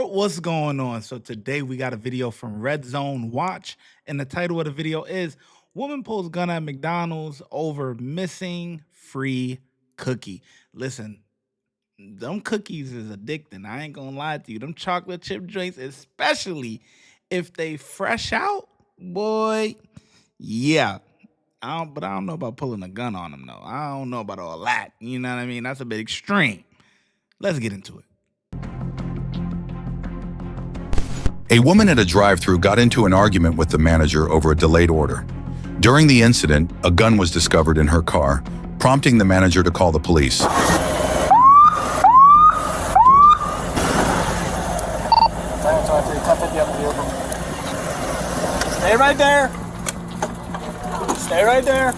What's going on? So today we got a video from Red Zone Watch, and the title of the video is "Woman Pulls Gun at McDonald's Over Missing Free Cookie." Listen, them cookies is addicting. I ain't gonna lie to you. Them chocolate chip joints, especially if they fresh out, boy. Yeah. But I don't know about pulling a gun on them though. I don't know about all that. You know what I mean? That's a bit extreme. Let's get into it. A woman at a drive-thru got into an argument with the manager over a delayed order. During the incident, a gun was discovered in her car, prompting the manager to call the police. Stay right there. Stay right there.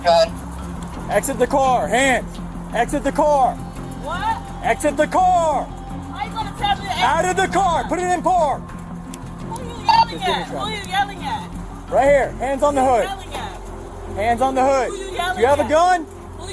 Gun. Exit the car. Hands. Exit the car. What? Exit the car. How you gonna tell me to exit? Out of the car. Put it in park. Who are you yelling at? Who are you yelling at? Right here. Hands on the Who are hood. you yelling at? Hands on the hood. Who you yelling You have a at? gun?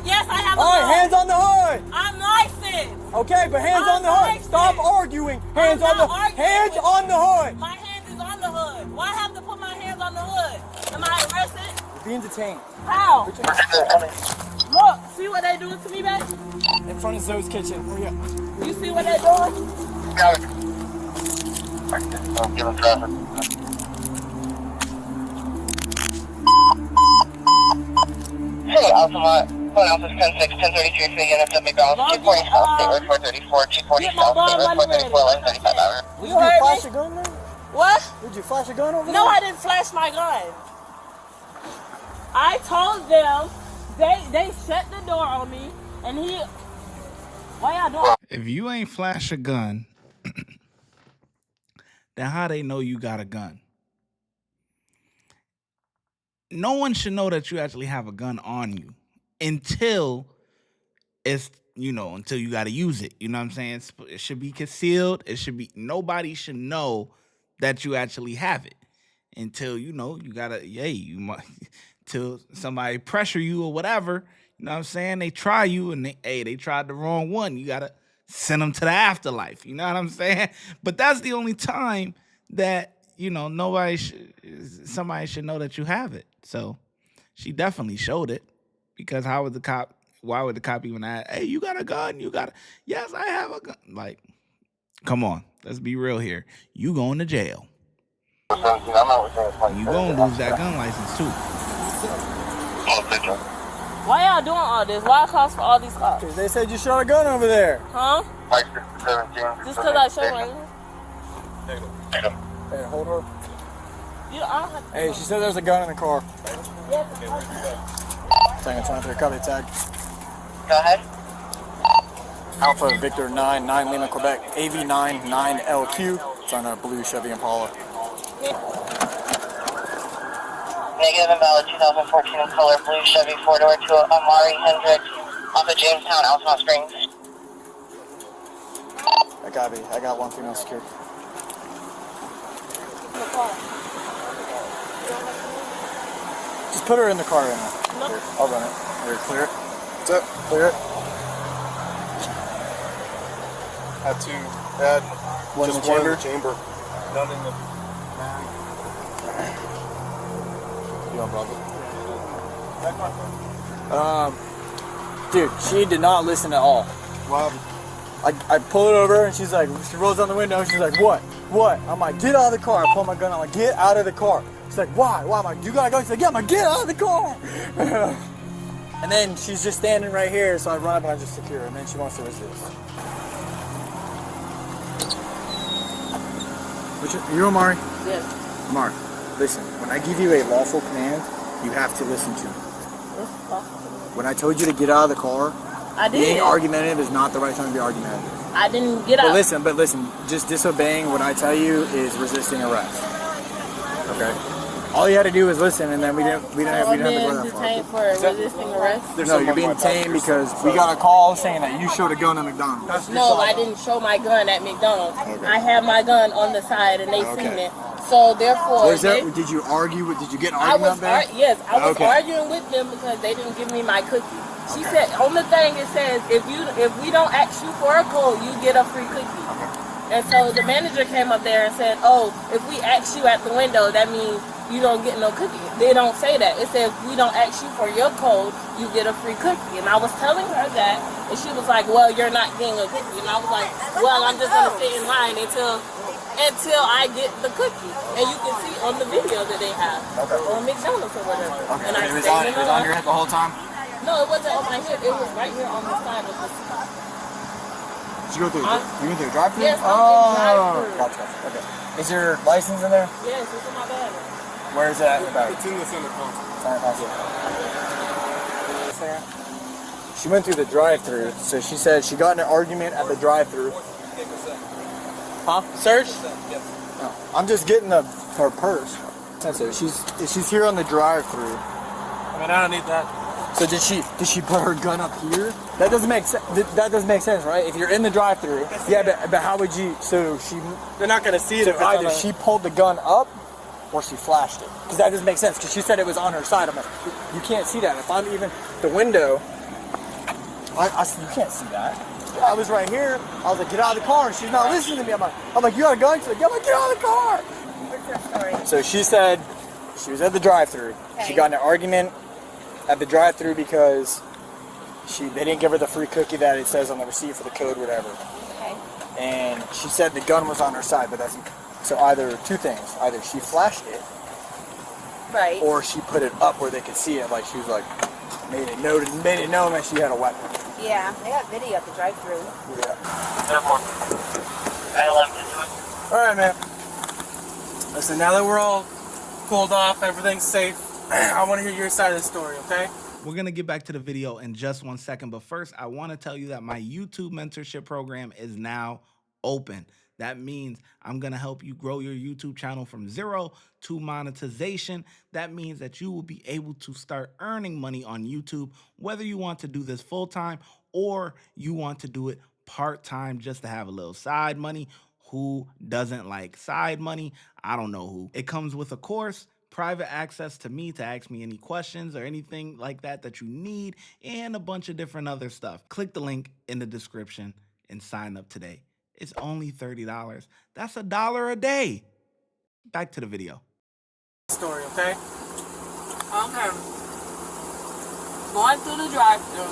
Yes, I have a All gun. right, hands on the hood. I'm licensed. Okay, but hands on the hood. licensed. Stop arguing. Hands I'm on the not arguing hands with on the hood. My hands is on the hood. Why have to put my hands on the hood? Am I arrested? You're being detained. How? Look, see what they doing to me, baby? In front of Zoe's kitchen. Hurry up. You see what they doing? Got it. Give him traffic. Hey, Altamont. Phone Alpha 10-6, 1033 for the units at McDonald's. 240 South State Road 434, 240 Get my South State bond Road money 434, line 35 hour. Did You heard flash me? a gun there? What? Did you flash a gun over there? No, I didn't flash my gun. I told them they shut the door on me, and he. Why y'all doing? If you ain't flash a gun, then how they know you got a gun? No one should know that you actually have a gun on you until it's, until you got to use it. You know what I'm saying? It should be concealed. Nobody should know that you actually have it until, you gotta, you might, till somebody pressure you or whatever. You know what I'm saying? They try you and they tried the wrong one. You gotta send them to the afterlife. You know what I'm saying? But that's the only time that, somebody should know that you have it. So she definitely showed it, because why would the cop even ask, hey, you got a gun? Yes, I have a gun. Like, come on, let's be real here. You going to jail. You gonna lose that gun license too. Why y'all doing all this? Why cost for all these cops? Because they said you shot a gun over there. Huh? Just because I showed my gun? Hey, hold her. I don't have to. Hey, she said there's a gun in the car. Yes, Tango 23, copy tag. Go ahead. Alpha Victor 9 Lima, Quebec, AV9 9LQ. It's on a blue Chevy Impala. Negative invalid 2014 in color, blue Chevy 4-door to Amari Hendricks off of Jamestown, Altamont Springs. I got one female secured. Just put her in the car right now. No. Here, I'll run it. Here, clear it. What's up? Clear it. Had to add One just in the one chamber? in the chamber. None in the You don't bother. Dude, she did not listen at all. wow. I pull it over and she's like, she rolls down the window. She's like, what? What? I'm like, get out of the car. I pull my gun. I'm like, get out of the car. She's like, why? Why? I'm like, you gotta go. She's like, yeah, I'm like, get out of the car. And then she's just standing right here. So I run up and I just secure her. And then she wants to resist. You Amari? Yes. Mark, listen, when I give you a lawful command, you have to listen to me. When I told you to get out of the car, I did. being argumentative is not the right time to be argumentative. I didn't get out. But listen, just disobeying what I tell you is resisting arrest. Okay? All you had to do was listen, and then we didn't have to go that detained far. for resisting arrest? No, you're being detained because we got a call saying that you showed a gun at McDonald's. No, I didn't show my gun at McDonald's. Okay. I have my gun on the side, and they Okay. seen it. So therefore, Did you argue with? Did you get an I argument was there? yes, I was Okay. arguing with them because they didn't give me my cookie. She said on the thing it says if we don't ask you for a code, you get a free cookie. And so the manager came up there and said, oh, if we ask you at the window, that means you don't get no cookie. They don't say that. It says we don't ask you for your code, you get a free cookie. And I was telling her that, and she was like, well, you're not getting a cookie. And I was like, well, I'm just gonna sit in line until I get the cookie. And you can see on the video that they have on McDonald's or whatever. Okay. And It was on your head the whole time? No, it wasn't on my hip. It was right here on the side of the seat. Did you go through? You went through the drive-thru? Yes, oh, gotcha. Okay. Is your license in there? Yes, it's in my bag. Where is it at? It's in the center console. She went through the drive-thru, so she said she got in an argument at the drive-thru. Huh? Search? No, I'm just getting her purse. So she's here on the drive-thru. I mean, I don't need that. So did she put her gun up here? That doesn't make sense. That doesn't make sense, right? If you're in the drive-thru, yeah, but how would you? So They're not gonna see it. so If it's either on she pulled the gun up or she flashed it, because that doesn't make sense. Because she said it was on her side. I'm like, you can't see that. If I'm even the window, you can't see that. I was right here. I was like, get out of the car. And she's not listening to me. I'm like, you got a gun? She's like, yeah, I'm like, get out of the car. What's your story? So she said she was at the drive-thru. Okay. She got in an argument at the drive-thru because they didn't give her the free cookie that it says on the receipt for the code, whatever. Okay. And she said the gun was on her side, but that's so either two things: either she flashed it, Right. or she put it up where they could see it, like she was like made it known that she had a weapon. Yeah, they got video at the drive-thru. Yeah. All right, man. Listen, now that we're all pulled off, everything's safe. I want to hear your side of the story, okay? We're going to get back to the video in just 1 second, but first I want to tell you that my YouTube mentorship program is now open. That means I'm going to help you grow your YouTube channel from 0 to monetization. That means that you will be able to start earning money on YouTube, whether you want to do this full-time or you want to do it part-time just to have a little side money. Who doesn't like side money? I don't know who. It comes with a course, private access to me to ask me any questions or anything like that you need, and a bunch of different other stuff. Click the link in the description and sign up today. It's only $30. That's $1 a day. Back to the video. Story, okay? Okay. Going through the drive-thru,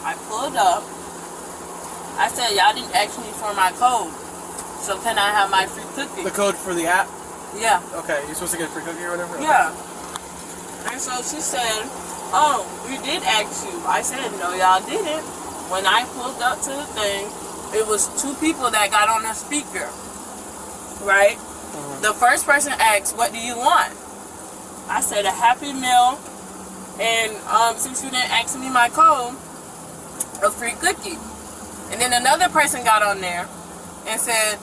I pulled up. I said, y'all didn't ask me for my code. So can I have my free cookie? The code for the app? Yeah. Okay, you're supposed to get a free cookie or whatever? Yeah. And so she said, oh, we did ask you. I said, no, y'all didn't. When I pulled up to the thing, it was two people that got on the speaker, right? The first person asked, what do you want? I said, a Happy Meal, and since you didn't ask me my code, a free cookie. And then another person got on there and said,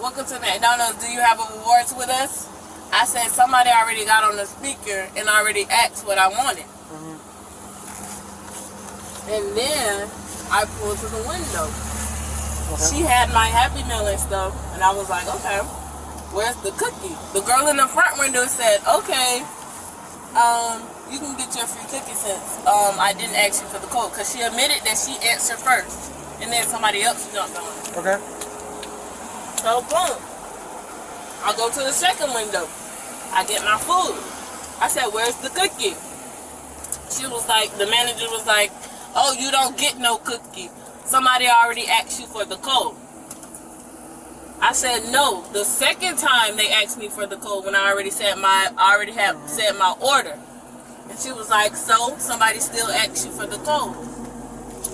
welcome to McDonald's, do you have rewards with us? I said, somebody already got on the speaker and already asked what I wanted. And then I pulled to the window. She had my Happy Meal and stuff, and I was like, okay, where's the cookie? The girl in the front window said, okay, you can get your free cookie since I didn't ask you for the code, because she admitted that she answered first, and then somebody else jumped on it. Okay. So boom, I go to the second window. I get my food. I said, where's the cookie? She was like, the manager was like, oh, you don't get no cookie. Somebody already asked you for the code. I said, no. The second time they asked me for the code when I already had said my order. And she was like, so somebody still asked you for the code.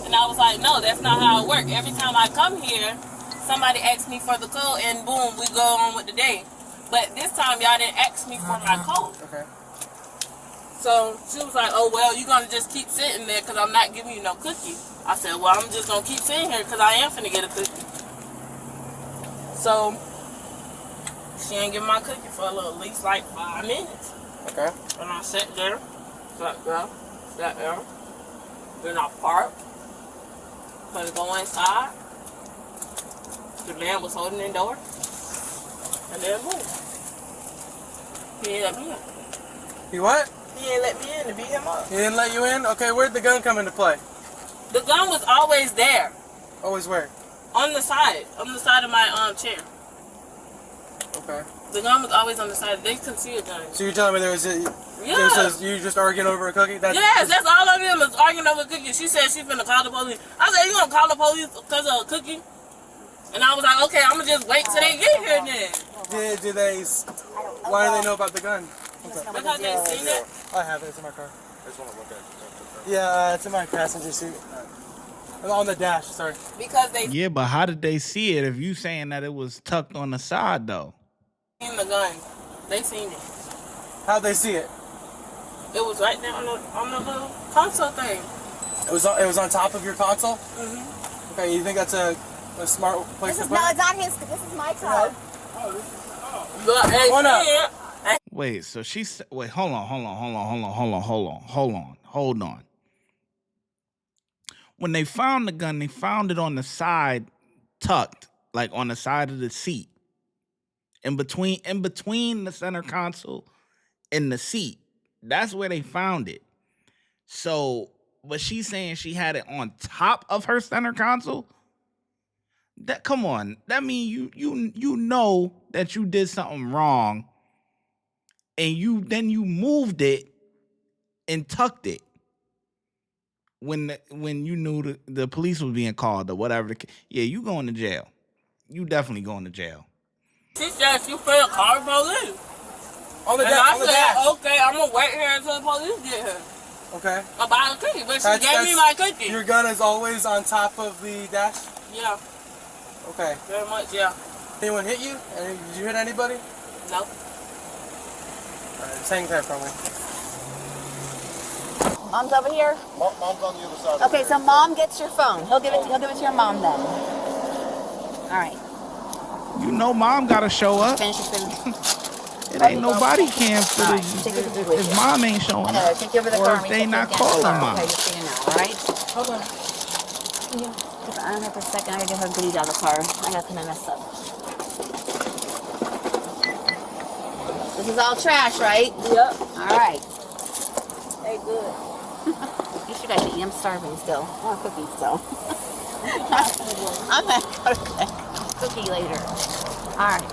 And I was like, no, that's not how it works. Every time I come here, somebody asks me for the code, and boom, we go on with the day. But this time, y'all didn't ask me for my code. Okay. So she was like, oh, well, you're going to just keep sitting there because I'm not giving you no cookie. I said, well, I'm just going to keep sitting here because I am finna get a cookie. So she ain't give my cookie for at least like 5 minutes. Okay. And I sat there, sat there. Then I parked. Gonna go inside. The man was holding the door. And then boom. He let me in. You what? He didn't let me in to beat him up. He didn't let you in? Okay, where'd the gun come into play? The gun was always there. Always where? On the side of my chair. Okay. The gun was always on the side. They couldn't see a gun. So you're telling me there was a... Yeah. You just arguing over a cookie? Yes, that's all of them is arguing over a cookie. She said she's finna call the police. I said, you gonna call the police because of a cookie? And I was like, okay, I'm gonna just wait till they get here then. Do they... Why do they know about the gun? Because they seen it. I have it. It's in my car. I just want to look at it. Yeah, it's in my passenger seat. On the dash, sorry. Because they Yeah, but how did they see it if you saying that it was tucked on the side, though? seen the gun. They seen it. How'd they see it? It was right there on the little console thing. It was on top of your console? Mm-hmm. Okay, you think that's a smart place This to is put it? no, it's not his. This is my car. But they Hold up. see it. Wait, so she said, wait, hold on. When they found the gun, they found it on the side, tucked, like on the side of the seat. In between the center console and the seat. That's where they found it. So, but she's saying she had it on top of her center console. That, come on, that means you know that you did something wrong, and you moved it and tucked it when you knew the police was being called or whatever. Yeah, you going to jail. You definitely going to jail. She said she finna call the police. On the And I dash. said, okay, I'm gonna wait here until the police get here. Okay. About a cookie, but she gave me my cookie. Your gun is always on top of the dash? Yeah, Okay. very much, yeah. Anyone hit you? Did you hit anybody? No. Alright, just hang there for me. Mom's over here. Mom's on the other side. Okay, so mom gets your phone. He'll give it to your mom then. All right. You know mom got to show up. Finish your food. It ain't no body cam All right, footage take your food with if you. mom ain't showing I know, up. take you over the Or car. if and they take you not again to the calling car. mom. Okay, you're seeing now, all right? Hold on. Keep an eye on her for a second. I gotta get her goodies out of the car. I gotta clean my mess up. This is all trash, right? Yep. All right. They good. You should actually eat. I'm starving still. I want a cookie still. I'm gonna go to get a cookie later. All right.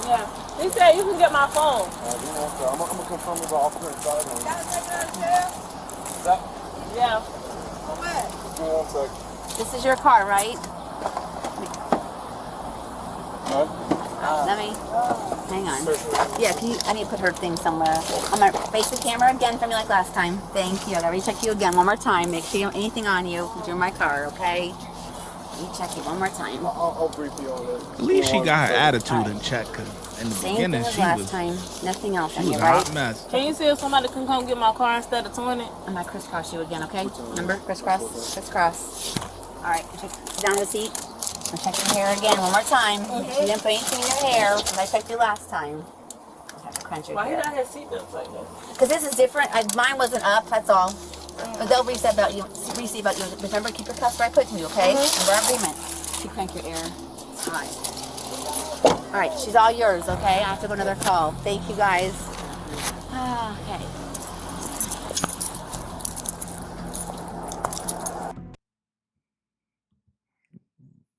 Yeah. He said you can get my phone. I'm gonna confirm with the officer inside. Yeah. Give me 1 sec. This is your car, right? Huh? Let me. Hang on. Yeah, I need to put her thing somewhere. I'm gonna face the camera again for me like last time. Thank you. I gotta recheck you again one more time. Make sure you don't have anything on you. You're my car, okay? Recheck it one more time. I'll brief you on this. At least she got her attitude in check, because in the Same thing beginning as she last was time. Nothing else she on was you, a right? hot mess. Can you see if somebody can come get my car instead of towing it? I'm gonna crisscross you again, okay? Remember? Crisscross. Crisscross. All right. Sit down in the seat. I'll check your hair again one more time. You didn't put anything in your hair, as I checked you last time. Just have to crunch your Why you hair. not have seatbelts like that? Because this is different. Mine wasn't up, that's all. But they'll reset about you. Remember, keep your cuffs where I put you, okay? Remember our agreement. You crank your air. All right. All right, she's all yours, okay? I have to go another call. Thank you, guys. Okay.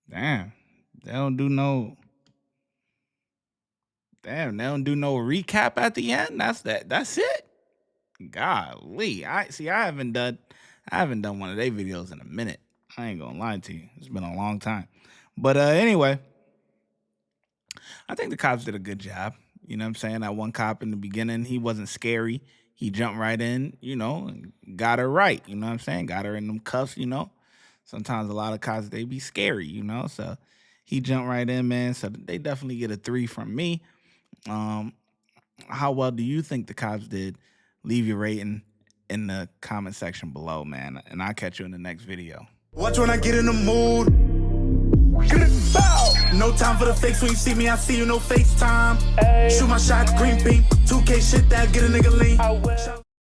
Damn. They don't do no recap at the end. That's it. Golly. I haven't done one of their videos in a minute. I ain't gonna lie to you. It's been a long time. But anyway, I think the cops did a good job. You know what I'm saying? That one cop in the beginning, he wasn't scary. He jumped right in, and got her right. You know what I'm saying? Got her in them cuffs, Sometimes a lot of cops, they be scary, So he jumped right in, man. So they definitely get a 3 from me. How well do you think the cops did? Leave your rating in the comment section below, man. And I'll catch you in the next video. Watch when I get in the mood. No time for the fakes. When you see me, I see you, no FaceTime. Shoot my shot, green beam. 2K shit that get a nigga lean.